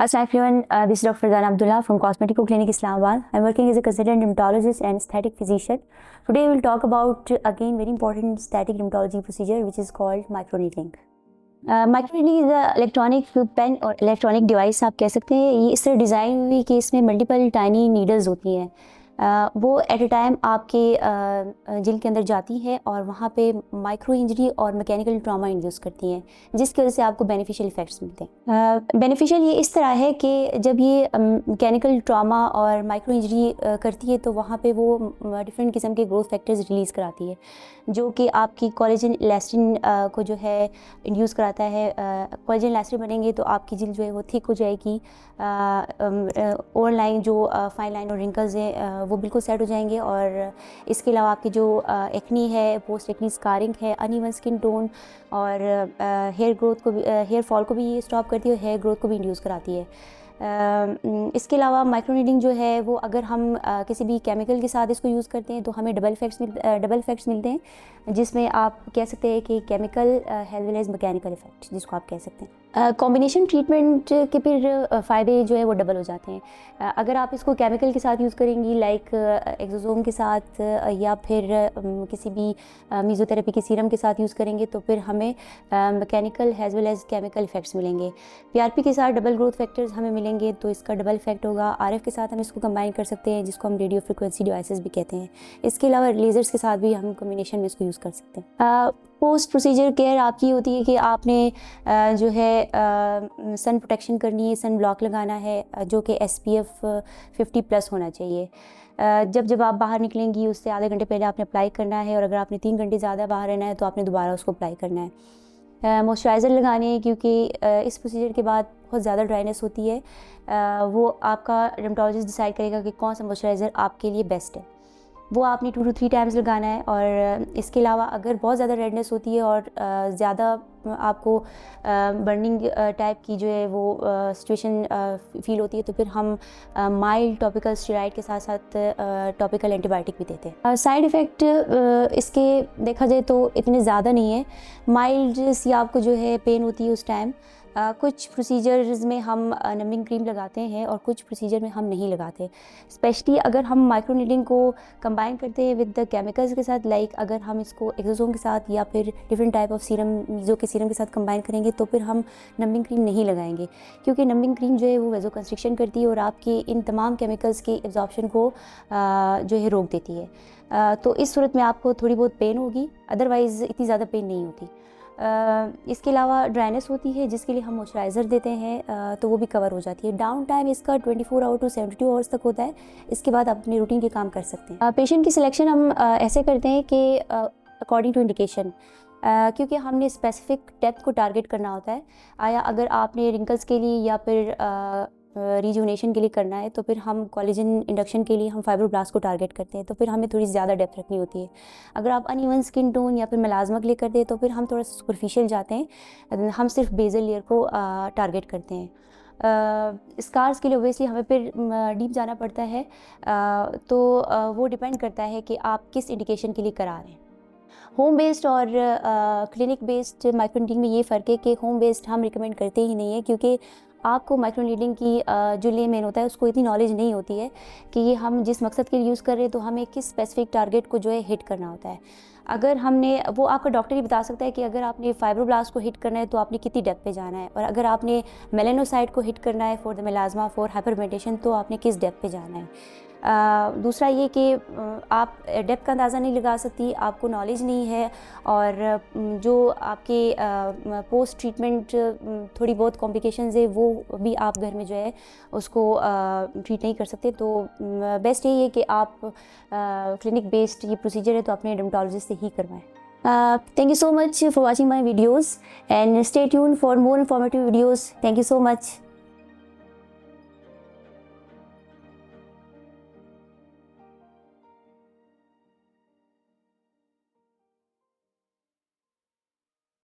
Assalamu everyone, this is Dr. Farzana Abdullah from Cosmetico Clinic Islamabad. I'm working as a consultant dermatologist and aesthetic physician. Today we will talk about again very important aesthetic dermatology procedure which is called microneedling. Microneedling is a electronic pen और electronic device आप कह सकते हैं. ये इस तरह design हुई कि इसमें मल्टीपल टाइनी नीडल्स होती हैं. वो एट अ टाइम आपके जिल्द के अंदर जाती है और वहाँ पे माइक्रो इंजरी और मैकेनिकल ट्रॉमा इंड्यूस करती हैं, जिसकी वजह से आपको बेनिफिशियल इफ़ेक्ट्स मिलते हैं. बेनिफिशियल ये इस तरह है कि जब ये मैकेनिकल ट्रॉमा और माइक्रो इंजरी करती है तो वहाँ पे वो डिफरेंट किस्म के ग्रोथ फैक्टर्स रिलीज़ कराती है, जो कि आपकी कोलेजन इलास्टिन को जो है इंड्यूस कराता है. कोलेजन इलास्टिन बनेंगे तो आपकी जिल्द जो है वो थिक हो जाएगी. ओवर लाइन जो फाइन लाइन और रिंकल्स हैं वो बिल्कुल सेट हो जाएंगे. और इसके अलावा आपकी जो एक्नी है, पोस्ट एक्नी स्कारिंग है, अनइवन स्किन टोन और हेयर ग्रोथ को भी, हेयर फॉल को भी स्टॉप करती है और हेयर ग्रोथ को भी इंड्यूस कराती है. इसके अलावा माइक्रोनीडिंग जो है वो अगर हम किसी भी केमिकल के साथ इसको यूज़ करते हैं तो हमें डबल इफ़ेक्ट्स मिलते हैं, जिसमें आप कह सकते हैं कि chemical as well as mechanical effect, जिसको आप कह सकते हैं. कॉम्बिनेशन ट्रीटमेंट के फिर फ़ायदे जो है वो डबल हो जाते हैं. अगर आप इसको केमिकल के साथ यूज़ करेंगी लाइक एक्सोसोम के साथ या फिर किसी भी मेसोथेरेपी के सीरम के साथ यूज़ करेंगे तो फिर हमें mechanical as well as chemical effects मिलेंगे. पीआरपी के साथ डबल ग्रोथ फैक्टर्स हमें मिलेंगे तो इसका डबल इफेक्ट होगा. आरएफ के साथ हम इसको कंबाइन कर सकते हैं, जिसको हम रेडियो फ्रिक्वेंसी डिवाइसेस भी कहते हैं. इसके अलावा लेज़र्स के साथ भी हम कॉम्बिनेशन में इसको यूज़ कर सकते हैं. पोस्ट प्रोसीजर केयर आपकी होती है कि आपने जो है सन प्रोटेक्शन करनी है, सन ब्लॉक लगाना है जो कि SPF 50+ होना चाहिए. जब आप बाहर निकलेंगी उससे आधे घंटे पहले आपने अप्लाई करना है, और अगर आपने 3 घंटे ज़्यादा बाहर रहना है तो आपने दोबारा उसको अप्लाई करना है. मॉइस्चराइज़र लगाने हैं क्योंकि इस प्रोसीजर के बाद बहुत ज़्यादा ड्राइनेस होती है. वो आपका डर्मेटोलॉजिस्ट डिसाइड करेगा कि कौन सा मॉइस्चराइज़र आपके लिए बेस्ट है. वो आपने 2 to 3 टाइम्स लगाना है. और इसके अलावा अगर बहुत ज़्यादा रेडनेस होती है और ज़्यादा आपको बर्निंग टाइप की जो है वो सिचुएशन फ़ील होती है तो फिर हम माइल्ड टॉपिकल स्टेरॉइड के साथ साथ टॉपिकल एंटीबायोटिक भी देते हैं. साइड इफ़ेक्ट इसके देखा जाए तो इतने ज़्यादा नहीं है. माइल्ड सी आपको जो है पेन होती है उस टाइम. कुछ प्रोसीजर्स में हम नमिंग क्रीम लगाते हैं और कुछ प्रोसीजर में हम नहीं लगाते. स्पेशली अगर हम माइक्रोनीडिंग को कंबाइन करते हैं विद द केमिकल्स के साथ, लाइक अगर हम इसको एक्सोसोम के साथ या फिर different type of serum, meso के सीरम के साथ कंबाइन करेंगे तो फिर हम नमिंग क्रीम नहीं लगाएंगे, क्योंकि नमिंग क्रीम जो है वो वेजो कंस्ट्रिक्शन करती है और आपकी इन तमाम केमिकल्स की एब्जॉर्प्शन को जो है रोक देती है. तो इस सूरत में आपको थोड़ी बहुत पेन होगी, अदरवाइज़ इतनी ज़्यादा पेन नहीं होती. इसके अलावा ड्राइनेस होती है जिसके लिए हम मॉइस्चराइज़र देते हैं तो वो भी कवर हो जाती है. डाउन टाइम इसका 24 आवर to 72 आवर्स तक होता है. इसके बाद आप अपनी रूटीन के काम कर सकते हैं. पेशेंट की सिलेक्शन हम ऐसे करते हैं कि अकॉर्डिंग टू इंडिकेशन, क्योंकि हमने स्पेसिफिक डेप्थ को टारगेट करना होता है. आया अगर आपने रिंकल्स के लिए या फिर रिजुनेशन के लिए करना है तो फिर हम कोलेजन इंडक्शन के लिए हम फाइब्रोब्लास्ट को टारगेट करते हैं, तो फिर हमें थोड़ी ज़्यादा डेप्थ रखनी होती है. अगर आप अनइवन स्किन टोन या फिर मेलाज़मा के लिए करते हैं तो फिर हम थोड़ा सा सुपरफिशियल जाते हैं, हम सिर्फ बेजल लेयर को टारगेट करते हैं. स्कार्स के लिए ओबियसली हमें फिर डीप जाना पड़ता है. तो वो डिपेंड करता है कि आप किस इंडिकेशन के लिए करा रहे हैं. होम बेस्ड और क्लिनिक बेस्ड माइक्रोनीडिंग में ये फ़र्क है कि होम बेस्ड हम रिकमेंड करते ही नहीं है, क्योंकि आपको माइक्रोनीडिंग की जो लेमैन होता है उसको इतनी नॉलेज नहीं होती है कि ये हम जिस मकसद के लिए यूज़ कर रहे हैं तो हमें किस स्पेसिफिक टारगेट को जो है हिट करना होता है. अगर हमने वो आपका डॉक्टर ही बता सकता है कि अगर आपने फाइब्रोब्लास्ट को हिट करना है तो आपने कितनी डेप्थ पे जाना है, और अगर आपने मेलानोसाइट को हिट करना है फॉर द मेलाज़मा फॉर हाइपरपिगमेंटेशन तो आपने किस डेप्थ पे जाना है. दूसरा ये कि आप डेप्थ का अंदाज़ा नहीं लगा सकती, आपको नॉलेज नहीं है, और जो आपके पोस्ट ट्रीटमेंट थोड़ी बहुत कॉम्प्लिकेशंस है वो भी आप घर में जो है उसको ट्रीट नहीं कर सकते. तो बेस्ट यही है कि आप क्लिनिक बेस्ड ये प्रोसीजर है तो अपने डर्मेटोलॉजिस्ट से ही करवाएं. Thank you so much for watching my videos and stay tuned for more informative videos. Thank you so much.